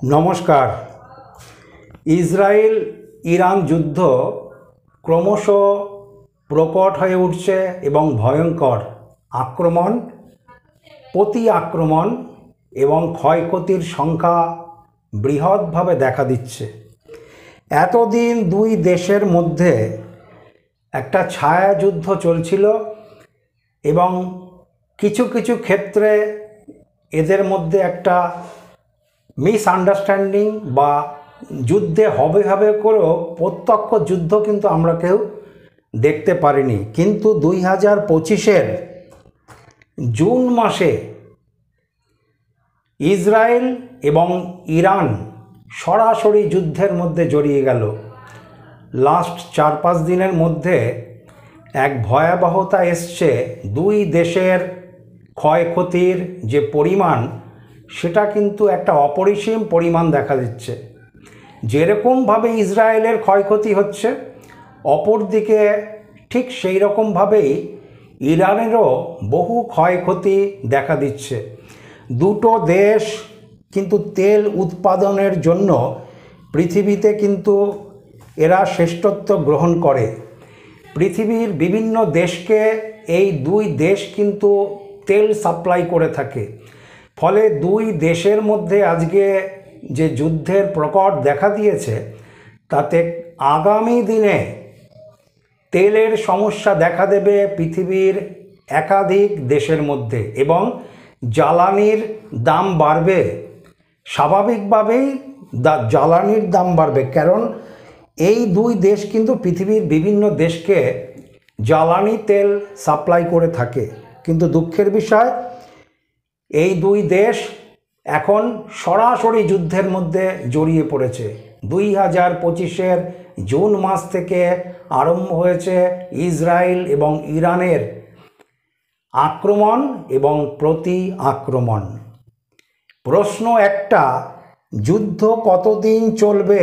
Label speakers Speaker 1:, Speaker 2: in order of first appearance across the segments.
Speaker 1: নমস্কার। Israel Iran যুদ্ধ ক্রমশ প্রকট হয়ে উঠছে এবং ভয়ঙ্কর। আক্রমণ, প্রতি আক্রমণ এবং ক্ষয়ক্ষতির সংখ্যা বৃহৎভাবে দেখা দিচ্ছে। এতদিন দুই দেশের মধ্যে একটা ছায়াযুদ্ধ চলছিল এবং কিছু কিছু ক্ষেত্রে এদের মধ্যে একটা মিসআন্ডারস্ট্যান্ডিং বা যুদ্ধে হবে হবে করেও প্রত্যক্ষ যুদ্ধ কিন্তু আমরা কেউ দেখতে পারিনি। কিন্তু 2025-এর জুন মাসে ইসরায়েল এবং ইরান সরাসরি যুদ্ধের মধ্যে জড়িয়ে গেল। লাস্ট 4-5 দিনের মধ্যে এক ভয়াবহতা এসছে। দুই দেশের ক্ষয়ক্ষতির যে পরিমাণ, সেটা কিন্তু একটা অপরিসীম পরিমাণ দেখা দিচ্ছে। যেরকমভাবে ইসরায়েলের ক্ষয়ক্ষতি হচ্ছে, অপরদিকে ঠিক সেই রকমভাবেই ইরানেরও বহু ক্ষয়ক্ষতি দেখা দিচ্ছে। দুটো দেশ কিন্তু তেল উৎপাদনের জন্য পৃথিবীতে কিন্তু এরা শ্রেষ্ঠত্ব গ্রহণ করে। পৃথিবীর বিভিন্ন দেশকে এই দুই দেশ কিন্তু তেল সাপ্লাই করে থাকে। ফলে দুই দেশের মধ্যে আজকে যে যুদ্ধের প্রকট দেখা দিয়েছে, তাতে আগামী দিনে তেলের সমস্যা দেখা দেবে পৃথিবীর একাধিক দেশের মধ্যে এবং জ্বালানির দাম বাড়বে। স্বাভাবিকভাবেই জ্বালানির দাম বাড়বে, কারণ এই দুই দেশ কিন্তু পৃথিবীর বিভিন্ন দেশকে জ্বালানি তেল সাপ্লাই করে থাকে। কিন্তু দুঃখের বিষয়, এই দুই দেশ এখন সরাসরি যুদ্ধের মধ্যে জড়িয়ে পড়েছে। 2025-এর জুন মাস থেকে আরম্ভ হয়েছে ইসরায়েল এবং ইরানের আক্রমণ এবং প্রতি আক্রমণ। প্রশ্ন একটা, যুদ্ধ কতদিন চলবে?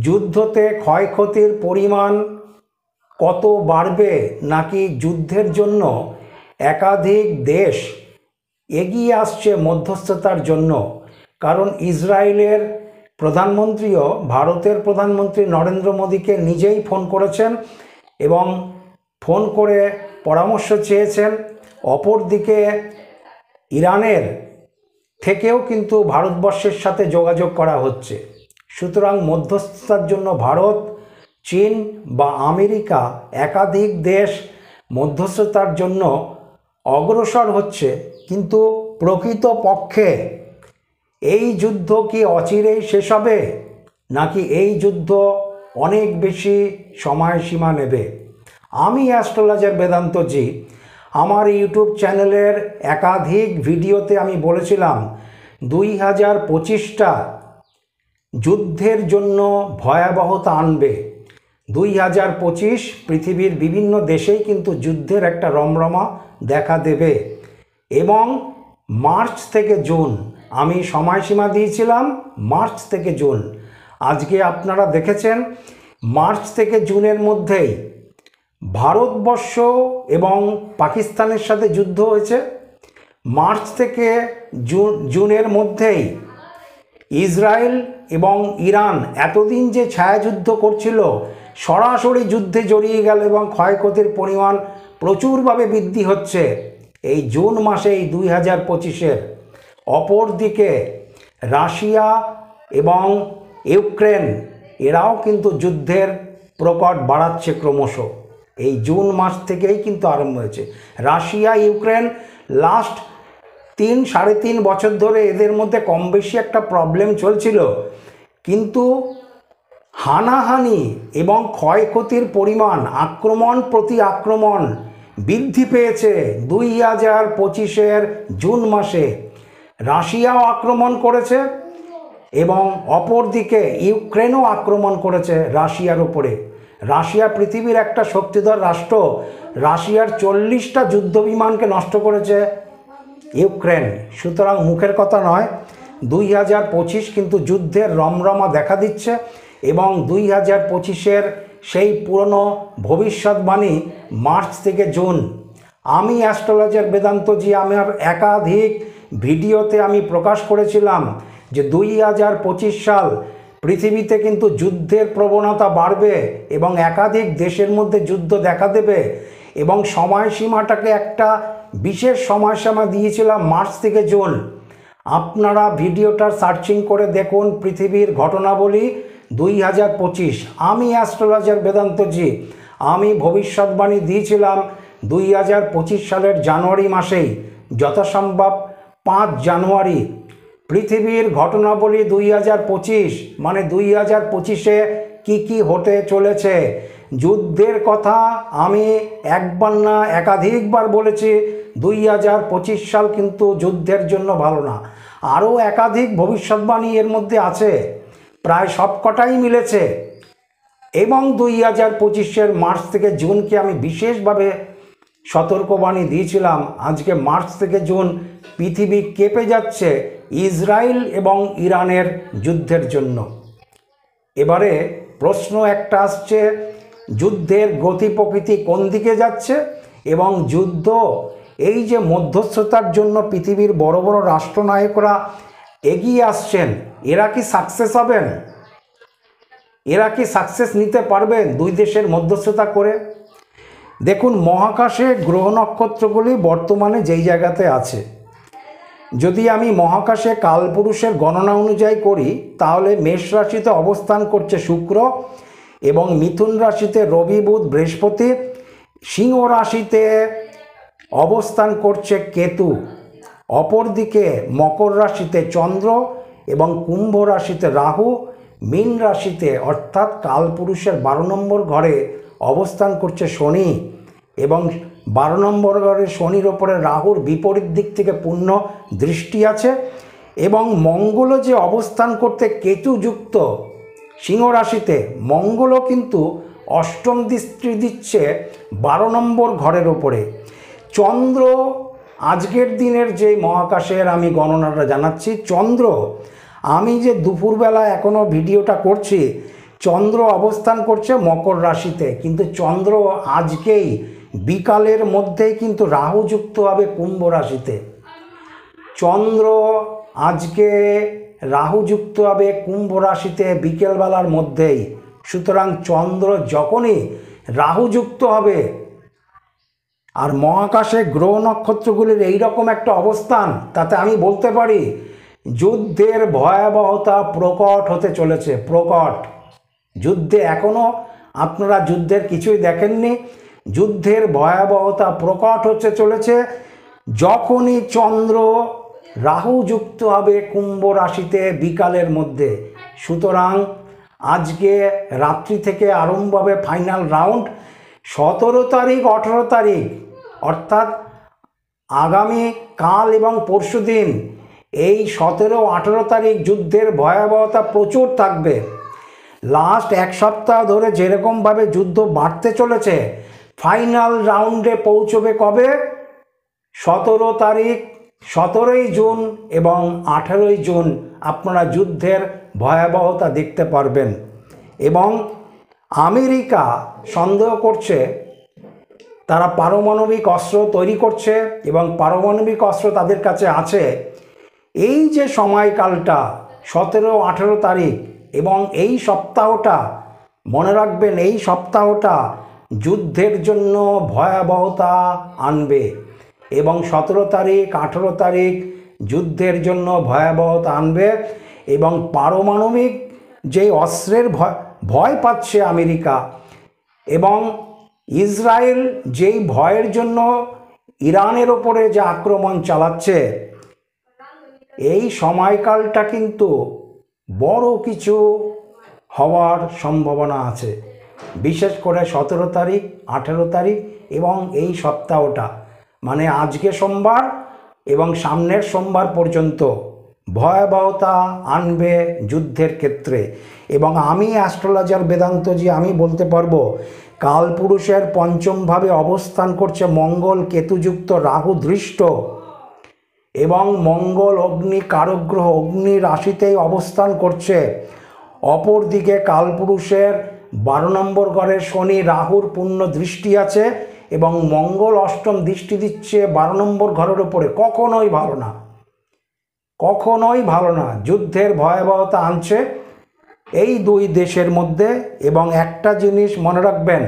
Speaker 1: যুদ্ধতে ক্ষয়ক্ষতির পরিমাণ কত বাড়বে? নাকি যুদ্ধের জন্য একাধিক দেশ এগিয়ে আসছে মধ্যস্থতার জন্য? কারণ ইসরায়েলের প্রধানমন্ত্রীও ভারতের প্রধানমন্ত্রী নরেন্দ্র মোদীকে নিজেই ফোন করেছেন এবং ফোন করে পরামর্শ চেয়েছেন। অপরদিকে ইরানের থেকেও কিন্তু ভারতবর্ষের সাথে যোগাযোগ করা হচ্ছে। সুতরাং মধ্যস্থতার জন্য ভারত, চীন বা আমেরিকা একাধিক দেশ মধ্যস্থতার জন্য অগ্রসর হচ্ছে। কিন্তু প্রকৃতপক্ষে এই যুদ্ধ কি অচিরেই শেষ হবে, নাকি এই যুদ্ধ অনেক বেশি সময়সীমা নেবে? আমি অ্যাস্ট্রোলজার বেদান্তজি আমার ইউটিউব চ্যানেলের একাধিক ভিডিওতে আমি বলেছিলাম 2025টা যুদ্ধের জন্য ভয়াবহতা আনবে। 2025 পৃথিবীর বিভিন্ন দেশেই কিন্তু যুদ্ধের একটা রমরমা দেখা দেবে এবং মার্চ থেকে জুন, আমি সময়সীমা দিয়েছিলাম মার্চ থেকে জুন। আজকে আপনারা দেখেছেন মার্চ থেকে জুনের মধ্যেই ভারতবর্ষ এবং পাকিস্তানের সাথে যুদ্ধ হয়েছে। মার্চ থেকে জুনের মধ্যেই ইসরায়েল এবং ইরান এতদিন যে ছায়াযুদ্ধ করছিল, সরাসরি যুদ্ধে জড়িয়ে গেল এবং ক্ষয়ক্ষতির পরিমাণ প্রচুরভাবে বৃদ্ধি হচ্ছে এই জুন মাসে, এই 2025-এর। অপরদিকে রাশিয়া এবং ইউক্রেন এরাও কিন্তু যুদ্ধের প্রকট বাড়াচ্ছে ক্রমশ। এই জুন মাস থেকেই কিন্তু আরম্ভ হয়েছে। রাশিয়া ইউক্রেন লাস্ট 3-3.5 বছর ধরে এদের মধ্যে কম বেশি একটা প্রবলেম চলছিল, কিন্তু হানাহানি এবং ক্ষয়ক্ষতির পরিমাণ, আক্রমণ প্রতি আক্রমণ বৃদ্ধি পেয়েছে। 2025-এর জুন মাসে রাশিয়াও আক্রমণ করেছে এবং অপরদিকে ইউক্রেনও আক্রমণ করেছে রাশিয়ার উপরে। রাশিয়া পৃথিবীর একটা শক্তিধর রাষ্ট্র। রাশিয়ার 40টা যুদ্ধবিমানকে নষ্ট করেছে ইউক্রেন। সুতরাং মুখের কথা নয়, 2025 কিন্তু যুদ্ধের রমরমা দেখা দিচ্ছে এবং 2025-এর সেই পুরনো ভবিষ্যৎবাণী মার্চ থেকে জুন। আমি অ্যাস্ট্রোলজার বেদান্তজি আমার একাধিক ভিডিওতে আমি প্রকাশ করেছিলাম যে 2025 সাল পৃথিবীতে কিন্তু যুদ্ধের প্রবণতা বাড়বে এবং একাধিক দেশের মধ্যে যুদ্ধ দেখা দেবে, এবং সময়সীমাটাকে একটা বিশেষ সময়সীমা দিয়েছিলাম মার্চ থেকে জুন। আপনারা ভিডিওটা সার্চিং করে দেখুন, পৃথিবীর ঘটনাবলী 2025। আমি অ্যাস্ট্রোলজার বেদান্তজি, আমি ভবিষ্যৎবাণী দিয়েছিলাম 2025 সালের জানুয়ারি মাসেই, যথাসম্ভব 5 জানুয়ারি। পৃথিবীর ঘটনাবলী 2025, মানে 2025-এ কী হতে চলেছে। যুদ্ধের কথা আমি একবার না একাধিকবার বলেছি। 2025 সাল কিন্তু যুদ্ধের জন্য ভালো না। আরও একাধিক ভবিষ্যৎবাণী এর মধ্যে আছে, প্রায় সবকটাই মিলেছে। এবং 2025-এর মার্চ থেকে জুনকে আমি বিশেষভাবে সতর্কবাণী দিয়েছিলাম। আজকে মার্চ থেকে জুন পৃথিবী কেঁপে যাচ্ছে ইসরায়েল এবং ইরানের যুদ্ধের জন্য। এবারে প্রশ্ন একটা আসছে, যুদ্ধের গতি প্রকৃতি কোন দিকে যাচ্ছে, এবং যুদ্ধ এই যে মধ্যস্থতার জন্য পৃথিবীর বড় বড় রাষ্ট্রনায়করা এগিয়ে আসছেন, এরা কি সাকসেস হবেন? এরা কি সাকসেস নিতে পারবেন দুই দেশের মধ্যস্থতা করে? দেখুন, মহাকাশে গ্রহ নক্ষত্রগুলি বর্তমানে যেই জায়গাতে আছে, যদি আমি মহাকাশে কালপুরুষের গণনা অনুযায়ী করি, তাহলে মেষ রাশিতে অবস্থান করছে শুক্র, এবং মিথুন রাশিতে রবি বুধ বৃহস্পতি, সিংহ রাশিতে অবস্থান করছে কেতু, অপরদিকে মকর রাশিতে চন্দ্র, এবং কুম্ভ রাশিতে রাহু, মীন রাশিতে অর্থাৎ কালপুরুষের 12 নম্বর ঘরে অবস্থান করছে শনি, এবং 12 নম্বর ঘরে শনির ওপরে রাহুর বিপরীত দিক থেকে পূর্ণ দৃষ্টি আছে, এবং মঙ্গলও যে অবস্থান করতে কেতুযুক্ত সিংহ রাশিতে, মঙ্গলও কিন্তু অষ্টম দৃষ্টি দিচ্ছে 12 নম্বর ঘরের ওপরে। চন্দ্র, আজকের দিনের যে মহাকাশের আমি গণনাটা জানাচ্ছি, চন্দ্র, আমি যে দুপুরবেলা এখনও ভিডিওটা করছি, চন্দ্র অবস্থান করছে মকর রাশিতে, কিন্তু চন্দ্র আজকেই বিকালের মধ্যেই কিন্তু রাহু যুক্ত হবে কুম্ভ রাশিতে। চন্দ্র আজকে রাহু যুক্ত হবে কুম্ভ রাশিতে বিকেলবেলার মধ্যেই। সুতরাং চন্দ্র যখনই রাহু যুক্ত হবে, আর মহাকাশে গ্রহ নক্ষত্রগুলির এইরকম একটা অবস্থান, তাতে আমি বলতে পারি যুদ্ধের ভয়াবহতা প্রকট হতে চলেছে। প্রকট যুদ্ধে, এখনও আপনারা যুদ্ধের কিছুই দেখেননি, যুদ্ধের ভয়াবহতা প্রকট হতে চলেছে যখনই চন্দ্র রাহু যুক্ত হবে কুম্ভ রাশিতে বিকালের মধ্যে। সুতরাং আজকে রাত্রি থেকে আরম্ভ হবে ফাইনাল রাউন্ড। 17 তারিখ 18 তারিখ অর্থাৎ আগামী কাল এবং পরশু দিন, এই 17-18 তারিখ যুদ্ধের ভয়াবহতা প্রচুর থাকবে। লাস্ট এক সপ্তাহ ধরে যেরকমভাবে যুদ্ধ বাড়তে চলেছে, ফাইনাল রাউন্ডে পৌঁছবে কবে? 17 তারিখ, 17ই জুন এবং 18ই জুন আপনারা যুদ্ধের ভয়াবহতা দেখতে পারবেন। এবং আমেরিকা সন্দেহ করছে তারা পারমাণবিক অস্ত্র তৈরি করছে, এবং পারমাণবিক অস্ত্র তাদের কাছে আছে। এই যে সময়কালটা 17-18 তারিখ এবং এই সপ্তাহটা মনে রাখবেন, এই সপ্তাহটা যুদ্ধের জন্য ভয়াবহতা আনবে, এবং 17 তারিখ 18 তারিখ যুদ্ধের জন্য ভয়াবহতা আনবে। এবং পারমাণবিক যে অস্ত্রের ভয় পাচ্ছে আমেরিকা, এবং ইসরায়েল যেই ভয়ের জন্য ইরানের ওপরে যে আক্রমণ চালাচ্ছে, এই সময়কালটা কিন্তু বড় কিছু হওয়ার সম্ভাবনা আছে। বিশেষ করে 17 তারিখ 18 তারিখ এবং এই সপ্তাহটা, মানে আজকে সোমবার এবং সামনের সোমবার পর্যন্ত ভয়াবহতা আনবে যুদ্ধের ক্ষেত্রে। এবং আমি অ্যাস্ট্রোলজার বেদান্তজি, আমি বলতে পারবো কালপুরুষের পঞ্চমভাবে অবস্থান করছে মঙ্গল কেতুযুক্ত রাহু দৃষ্ট, এবং মঙ্গল অগ্নি কারক গ্রহ, অগ্নি রাশিতেই অবস্থান করছে। অপরদিকে কালপুরুষের 12 নম্বর ঘরে শনি রাহুর পূর্ণ দৃষ্টি আছে, এবং মঙ্গল অষ্টম দৃষ্টি দিচ্ছে 12 নম্বর ঘরের ওপরে। কখনোই ভালো না, কখনোই ভালো না। যুদ্ধের ভয়াবহতা আনছে এই দুই দেশের মধ্যে। এবং একটা জিনিস মনে রাখবেন,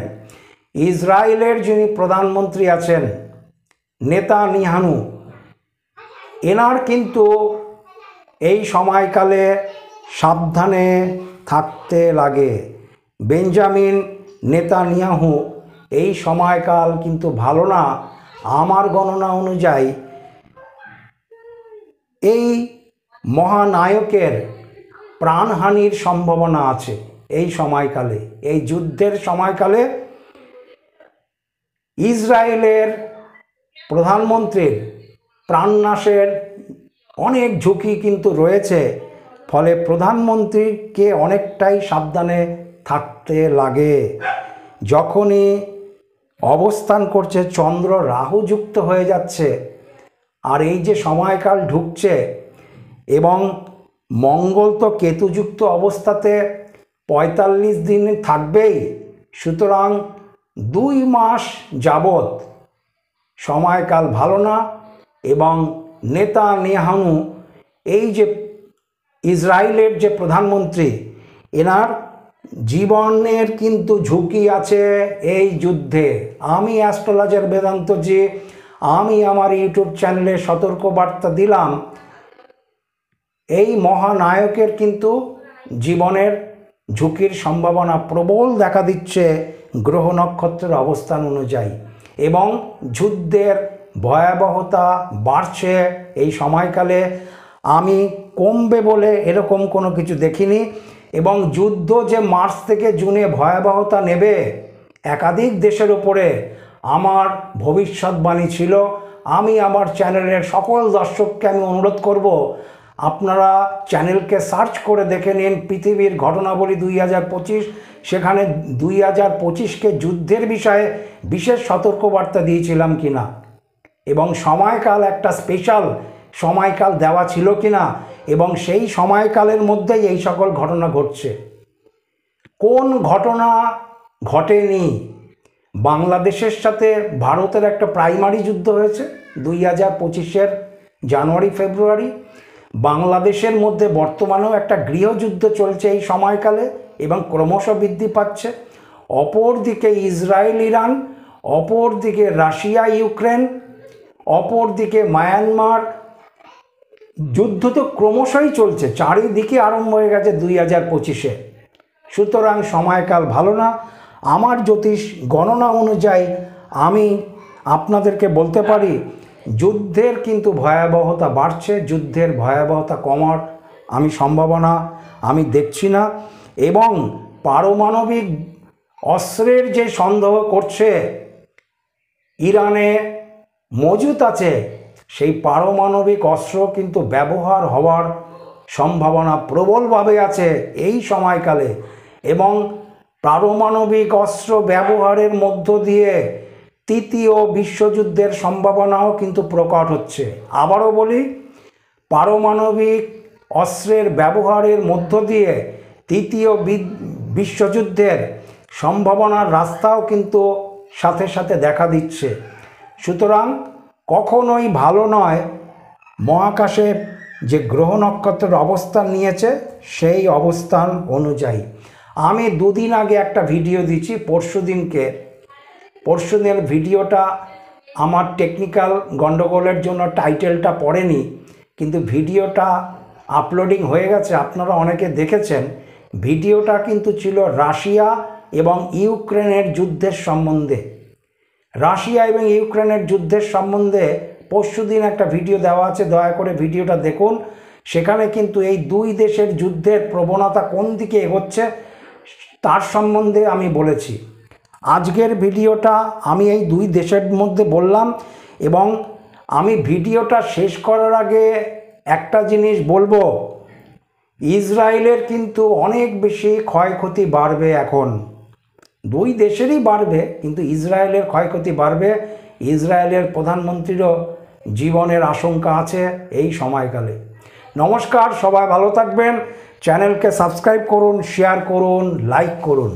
Speaker 1: ইসরায়েলের যিনি প্রধানমন্ত্রী আছেন নেতানিয়াহু, এনার কিন্তু এই সময়কালে সাবধানে থাকতে লাগে। বেঞ্জামিন নেতানিয়াহু এই সময়কাল কিন্তু ভালো না। আমার গণনা অনুযায়ী এই মহানায়কের প্রাণহানির সম্ভাবনা আছে এই সময়কালে। এই যুদ্ধের সময়কালে ইসরায়েলের প্রধানমন্ত্রীর প্রাণনাশের অনেক ঝুঁকি কিন্তু রয়েছে। ফলে প্রধানমন্ত্রীকে অনেকটাই সাবধানে থাকতে লাগে। যখনই অবস্থান করছে চন্দ্র রাহু যুক্ত হয়ে যাচ্ছে, আর এই যে সময়কাল ঢুকছে এবং মঙ্গল তো কেতুযুক্ত অবস্থাতে 45 দিন থাকবেই। সুতরাং 2 মাস যাবৎ সময়কাল ভালো না। এবং নেতানিয়াহু এই যে ইসরায়েলের যে প্রধানমন্ত্রী, এনার জীবনের কিন্তু ঝুঁকি আছে এই যুদ্ধে। আমি অ্যাস্ট্রোলজার বেদান্তজি, আমি আমার ইউটিউব চ্যানেলে সতর্কবার্তা দিলাম, এই মহানায়কের কিন্তু জীবনের ঝুঁকির সম্ভাবনা প্রবল দেখা দিচ্ছে গ্রহ নক্ষত্রের অবস্থান অনুযায়ী। এবং যুদ্ধের ভয়াবহতা বাড়ছে এই সময়কালে। আমি কমবে বলে এরকম কোনো কিছু দেখিনি। এবং যুদ্ধ যে মার্চ থেকে জুনে ভয়াবহতা নেবে একাধিক দেশের উপরে, আমার ভবিষ্যৎবাণী ছিল। আমি আমার চ্যানেলের সকল দর্শককে আমি অনুরোধ করব, আপনারা চ্যানেলকে সার্চ করে দেখে নিন পৃথিবীর ঘটনাবলী 2025। সেখানে 2025কে যুদ্ধের বিষয়ে বিশেষ সতর্কবার্তা দিয়েছিলাম কিনা, এবং সময়কাল একটা স্পেশাল সময়কাল দেওয়া ছিল কিনা, এবং সেই সময়কালের মধ্যেই এই সকল ঘটনা ঘটছে। কোন ঘটনা ঘটেনি? বাংলাদেশের সাথে ভারতের একটা প্রাইমারি যুদ্ধ হয়েছে 2025-এর জানুয়ারি ফেব্রুয়ারি। বাংলাদেশের মধ্যে বর্তমানেও একটা গৃহযুদ্ধ চলছে এই সময়কালে এবং ক্রমশ বৃদ্ধি পাচ্ছে। অপরদিকে ইসরায়েল ইরান, অপরদিকে রাশিয়া ইউক্রেন, অপরদিকে মায়ানমার, যুদ্ধ তো ক্রমশই চলছে, চারিদিকে আরম্ভ হয়ে গেছে 2025-এ। সুতরাং সময়কাল ভালো না। আমার জ্যোতিষ গণনা অনুযায়ী আমি আপনাদেরকে বলতে পারি যুদ্ধের কিন্তু ভয়াবহতা বাড়ছে। যুদ্ধের ভয়াবহতা কমার আমি সম্ভাবনা আমি দেখছি না। এবং পারমাণবিক অস্ত্রের যে সন্দেহ করছে ইরানে মজুত আছে, সেই পারমাণবিক অস্ত্র কিন্তু ব্যবহার হওয়ার সম্ভাবনা প্রবলভাবে আছে এই সময়কালে। এবং পারমাণবিক অস্ত্র ব্যবহারের মধ্য দিয়ে তৃতীয় বিশ্বযুদ্ধের সম্ভাবনাও কিন্তু প্রকট হচ্ছে। আবারও বলি, পারমাণবিক অস্ত্রের ব্যবহারের মধ্য দিয়ে তৃতীয় বিশ্বযুদ্ধের সম্ভাবনার রাস্তাও কিন্তু সাথে সাথে দেখা দিচ্ছে। সুতরাং কখনোই ভালো নয়। মহাকাশে যে গ্রহ নক্ষত্রের অবস্থান নিয়েছে সেই অবস্থান অনুযায়ী। আমি 2 দিন আগে একটা ভিডিও দিচ্ছি, পরশুদিনের ভিডিওটা আমার টেকনিক্যাল গণ্ডগোলের জন্য টাইটেলটা পড়েনি, কিন্তু ভিডিওটা আপলোডিং হয়ে গেছে, আপনারা অনেকে দেখেছেন। ভিডিওটা কিন্তু ছিল রাশিয়া এবং ইউক্রেনের যুদ্ধের সম্বন্ধে। রাশিয়া এবং ইউক্রেনের যুদ্ধের সম্বন্ধে পরশুদিন একটা ভিডিও দেওয়া আছে, দয়া করে ভিডিওটা দেখুন। সেখানে কিন্তু এই 2 দেশের যুদ্ধের প্রবণতা কোন দিকে এগোচ্ছে তার সম্বন্ধে আমি বলেছি। আজকের ভিডিওটা আমি এই 2 দেশের মধ্যে বললাম। এবং আমি ভিডিওটা শেষ করার আগে একটা জিনিস বলবো, ইসরায়েলের কিন্তু অনেক বেশি ক্ষয়ক্ষতি বাড়বে। এখন 2 দেশেরই বাড়বে, কিন্তু ইসরায়েলের ক্ষয়ক্ষতি বাড়বে। ইসরায়েলের প্রধানমন্ত্রীরও জীবনের আশঙ্কা আছে এই সময়কালে। নমস্কার, সবাই ভালো থাকবেন। চ্যানেলকে সাবস্ক্রাইব করুন, শেয়ার করুন, লাইক করুন।